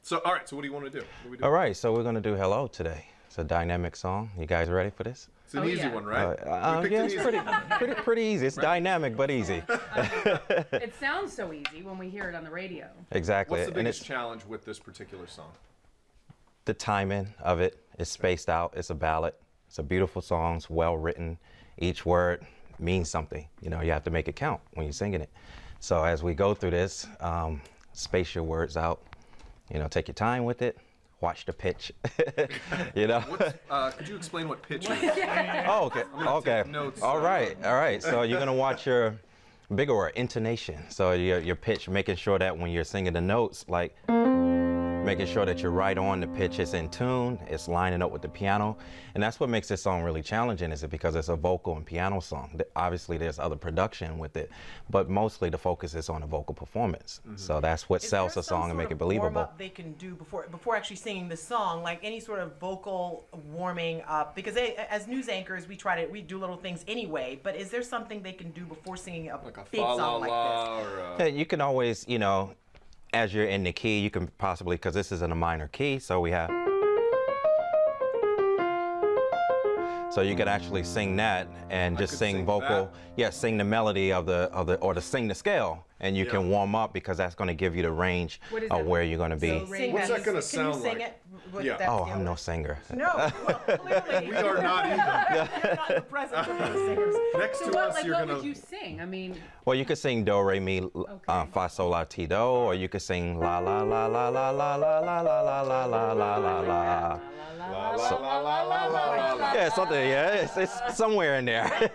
So, all right, so what do you want to do? What do we do? All right, so we're going to do Hello today. It's a dynamic song. You guys ready for this? It's an easy one, right? Yeah, it's pretty easy. It's dynamic, but easy. It sounds so easy when we hear it on the radio. Exactly. What's the biggest challenge with this particular song? The timing of it is spaced out. It's a ballad. It's a beautiful song. It's well written. Each word means something. You know, you have to make it count when you're singing it. So as we go through this, space your words out. You know, take your time with it. Watch the pitch. You know. Could you explain what pitch is? Oh, okay. Okay. Notes, All right. All right. So you're gonna watch your bigger word, intonation. So your pitch, making sure that when you're singing the notes, like making sure that you're right on the pitch, it's in tune, it's lining up with the piano. And that's what makes this song really challenging, is it because it's a vocal and piano song. Obviously there's other production with it, but mostly the focus is on the vocal performance. So that's what sells the song and make it believable. Warm-up they can do before actually singing the song, like any sort of vocal warming up, because as news anchors we do little things anyway, but is there something they can do before singing a Like a big song like this? Yeah, you can always, you know, as you're in the key, you can possibly, because this is in a minor key, so we have. So you could actually sing that and just sing vocal. Yeah, sing the melody of or sing the scale, and you can warm up, because that's going to give you the range of where you're going to be. What's that going to sound like? Can you sing it? Yeah. Oh, I'm no singer. No, well, clearly. We are not either. You're not in the presence of those singers. Next to us, you're what going would you to... sing? I mean, Well, you could sing do, re, mi, fa, sol, la, ti, do, or you could sing la, la, la, la, la, la, la, la, la, la, la, la, la, la, la. Yeah, something. Yeah, it's somewhere in there.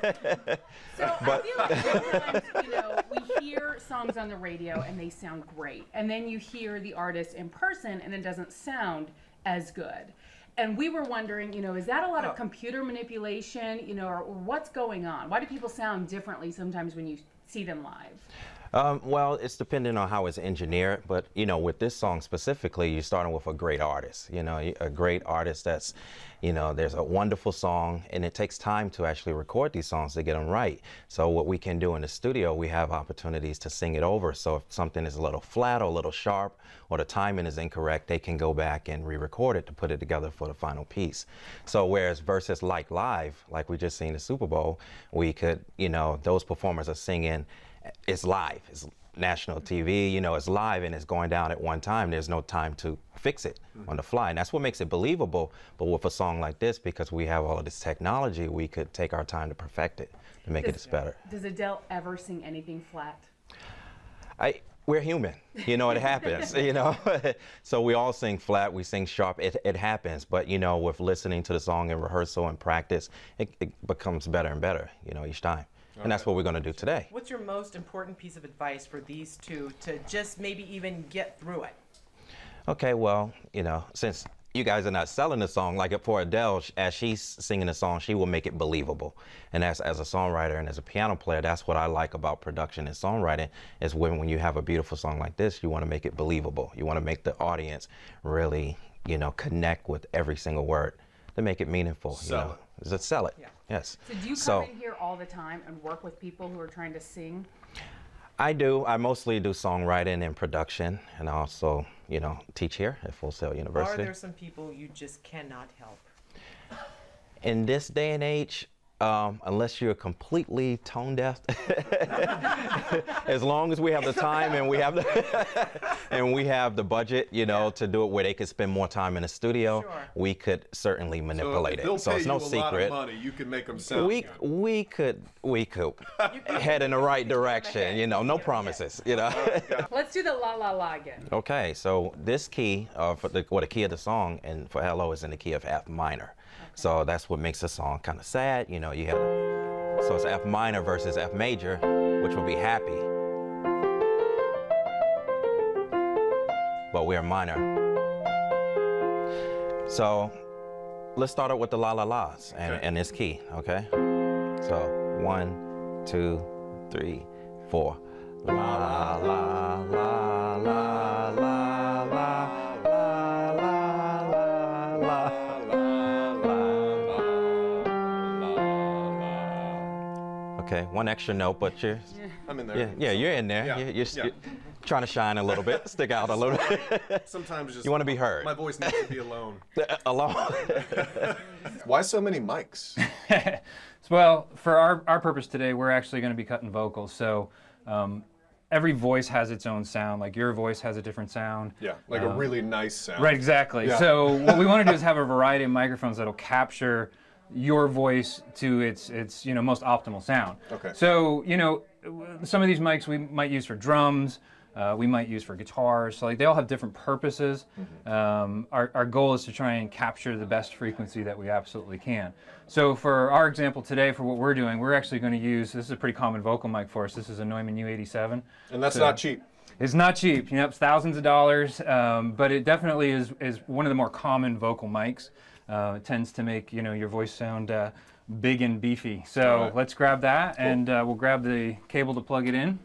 so I feel like sometimes, you know, we hear songs on the radio and they sound great, and then you hear the artist in person and it doesn't sound as good. And we were wondering, you know, is that a lot of computer manipulation, you know, or what's going on? Why do people sound differently sometimes when you see them live? Well, it's depending on how it's engineered, but you know, with this song specifically, you're starting with a great artist. You know, a great artist that's, you know, there's a wonderful song, and it takes time to actually record these songs to get them right. So what we can do in the studio, we have opportunities to sing it over. So if something is a little flat or a little sharp, or the timing is incorrect, they can go back and re-record it to put it together for the final piece. So whereas versus like live, like we just seen the Super Bowl, we could, you know, those performers are singing. It's live, it's national TV, you know, it's live and it's going down at one time. There's no time to fix it on the fly. And that's what makes it believable. But with a song like this, because we have all of this technology, we could take our time to perfect it, to make it better. Does Adele ever sing anything flat? We're human, you know, it happens, you know. So we all sing flat, we sing sharp, it happens. But, you know, with listening to the song in rehearsal and practice, it becomes better and better, you know, each time. And that's what we're going to do today. What's your most important piece of advice for these two to just maybe even get through it? Okay, well, you know, since you guys are not selling the song, like for Adele, as she's singing the song, she will make it believable. And as a songwriter and as a piano player, that's what I like about production and songwriting, is when you have a beautiful song like this, you want to make it believable. You want to make the audience really, you know, connect with every single word to make it meaningful. Sell it. Just sell it. Yeah. Yes. So do you come in here all the time and work with people who are trying to sing? I do. I mostly do songwriting and production, and I also, you know, teach here at Full Sail University. Are there some people you just cannot help? In this day and age, unless you're completely tone deaf, as long as we have the time and we have the budget, you know, to do it where they could spend more time in the studio, we could certainly manipulate it. So it's no secret. Lot of money, you can make them sound we could head in the right direction, you know, no promises, you know. Let's do the la la la again. Okay, so this key, the key of the song, and for Hello is in the key of F minor. So that's what makes the song kind of sad. You know, you have, so it's F minor versus F major, which will be happy. But we're minor. So let's start out with the la la la's and this key, okay? So 1, 2, 3, 4. La la la la la la la. Okay, one extra note, but you're... I'm in there. Yeah, you're in there. Yeah. You're Trying to shine a little bit, stick out a little bit. Sometimes just You want to be heard. my voice needs to be alone. Alone. Why so many mics? Well, for our purpose today, we're actually going to be cutting vocals. So every voice has its own sound. Like your voice has a different sound. Yeah, like a really nice sound. Right, exactly. Yeah. So what we want to do is have a variety of microphones that'll capture your voice to its most optimal sound. Okay. So some of these mics we might use for drums. We might use for guitars. So like they all have different purposes. Our goal is to try and capture the best frequency that we absolutely can. So for our example today, for what we're doing, we're actually going to use, this is a pretty common vocal mic for us. This is a Neumann U87. And that's not cheap. It's not cheap. It's thousands of dollars, but it definitely is one of the more common vocal mics. It tends to make your voice sound big and beefy. So Right. let's grab that, and we'll grab the cable to plug it in.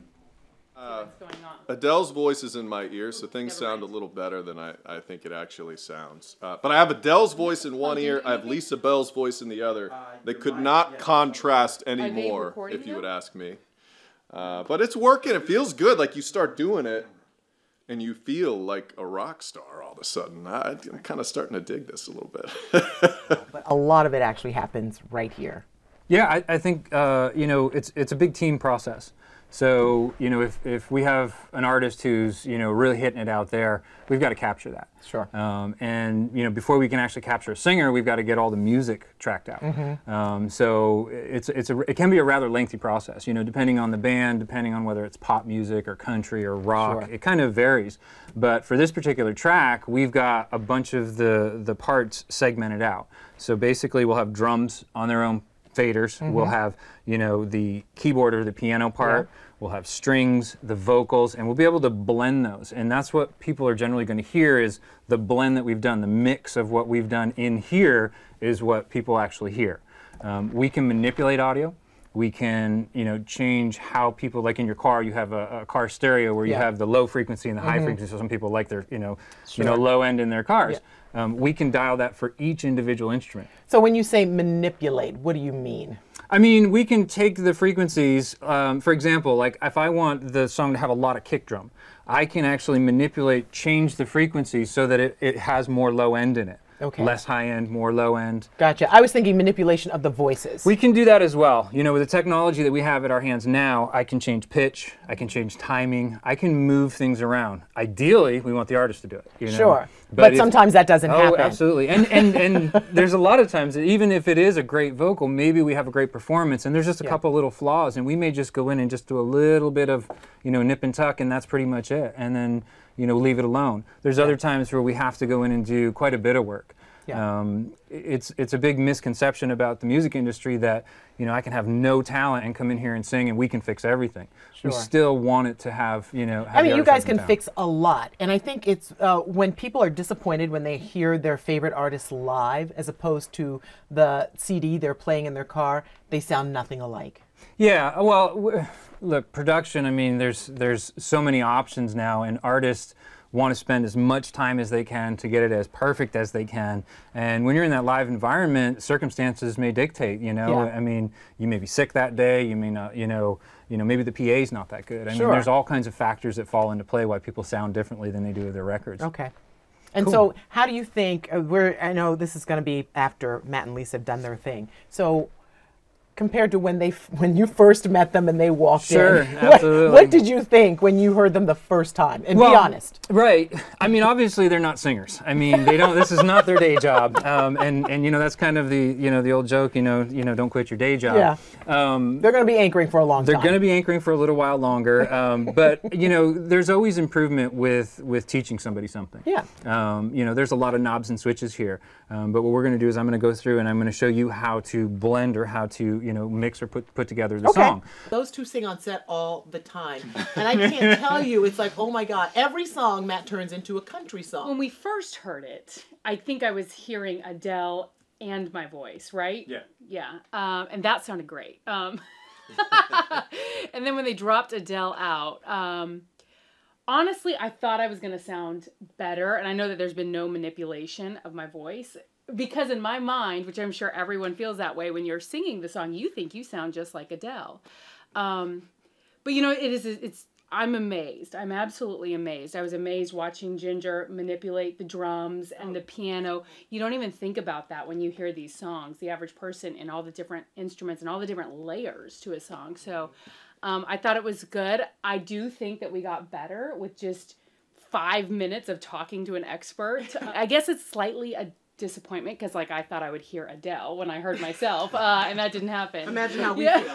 What's going on? Adele's voice is in my ear, so things sound a little better than I think it actually sounds. But I have Adele's voice in one ear, I have Lisa Bell's voice in the other. They could not contrast anymore, recording if you would them? ask me. But it's working, it feels good, like you start doing it, and you feel like a rock star all of a sudden. I'm kind of starting to dig this a little bit. But a lot of it actually happens right here. Yeah, I think it's a big team process. So if we have an artist who's really hitting it out there, we've got to capture that. Sure. And before we can actually capture a singer, we've got to get all the music tracked out. So it can be a rather lengthy process. Depending on the band, depending on whether it's pop music or country or rock, Sure. it kind of varies. But for this particular track, we've got a bunch of the parts segmented out. So basically, we'll have drums on their own faders. We'll have, the keyboard or the piano part. Yeah. We'll have strings, the vocals, and we'll be able to blend those. And that's what people are generally going to hear is the blend that we've done. The mix of what we've done in here is what people actually hear. We can manipulate audio. We can, change how people, like in your car, you have a car stereo where you have the low frequency and the high frequency. So some people like their, low end in their cars. Yeah. We can dial that for each individual instrument. So when you say manipulate, what do you mean? I mean, we can take the frequencies, for example, like if I want the song to have a lot of kick drum, I can actually manipulate, change the frequency so that it has more low end in it. Okay. Less high end, more low end. Gotcha. I was thinking manipulation of the voices. We can do that as well. With the technology that we have at our hands now, I can change pitch, I can change timing, I can move things around. Ideally, we want the artist to do it. Sure. But if- sometimes that doesn't happen. Oh, absolutely. And there's a lot of times that even if it is a great vocal, maybe we have a great performance and there's just a couple little flaws and we may just go in and just do a little bit of, nip and tuck and that's pretty much it. And then, leave it alone. There's other times where we have to go in and do quite a bit of work. Yeah. It's a big misconception about the music industry that, I can have no talent and come in here and sing and we can fix everything. Sure. We still want it to have, have I mean, the you artist guys have some can talent. fix a lot. And I think it's when people are disappointed when they hear their favorite artist live as opposed to the CD they're playing in their car, they sound nothing alike. Yeah, well, look, production, I mean, there's so many options now, and artists want to spend as much time as they can to get it as perfect as they can. And when you're in that live environment, circumstances may dictate, Yeah. I mean, you may be sick that day, you may not, maybe the PA's not that good. I mean, Sure. there's all kinds of factors that fall into play why people sound differently than they do with their records. Okay. And so how do you think, I know this is going to be after Matt and Lisa have done their thing. So compared to when you first met them and they walked Sure, in, absolutely. what did you think when you heard them the first time? And be honest. Right. I mean, obviously they're not singers. I mean, they don't. This is not their day job. And that's kind of the old joke. Don't quit your day job. Yeah. They're going to be anchoring for a long They're time. going to be anchoring for a little while longer. But there's always improvement with teaching somebody something. Yeah. There's a lot of knobs and switches here. But what we're going to do is I'm going to go through and I'm going to show you how to blend or how to mix or put together the song. Those two sing on set all the time. And I can't tell you, it's like, oh my God, every song Matt turns into a country song. When we first heard it, I think I was hearing Adele and my voice, right? Yeah. Yeah. And that sounded great. And then when they dropped Adele out, honestly, I thought I was going to sound better. And I know that there's been no manipulation of my voice. Because in my mind, which I'm sure everyone feels that way when you're singing the song, you think you sound just like Adele. But it's I'm amazed. I'm absolutely amazed. I was amazed watching Ginger manipulate the drums and the piano. You don't even think about that when you hear these songs, the average person, and all the different instruments and all the different layers to a song. So I thought it was good. I do think that we got better with just 5 minutes of talking to an expert. I guess it's slightly a disappointment because like I thought I would hear Adele when I heard myself, and that didn't happen. Imagine how we feel.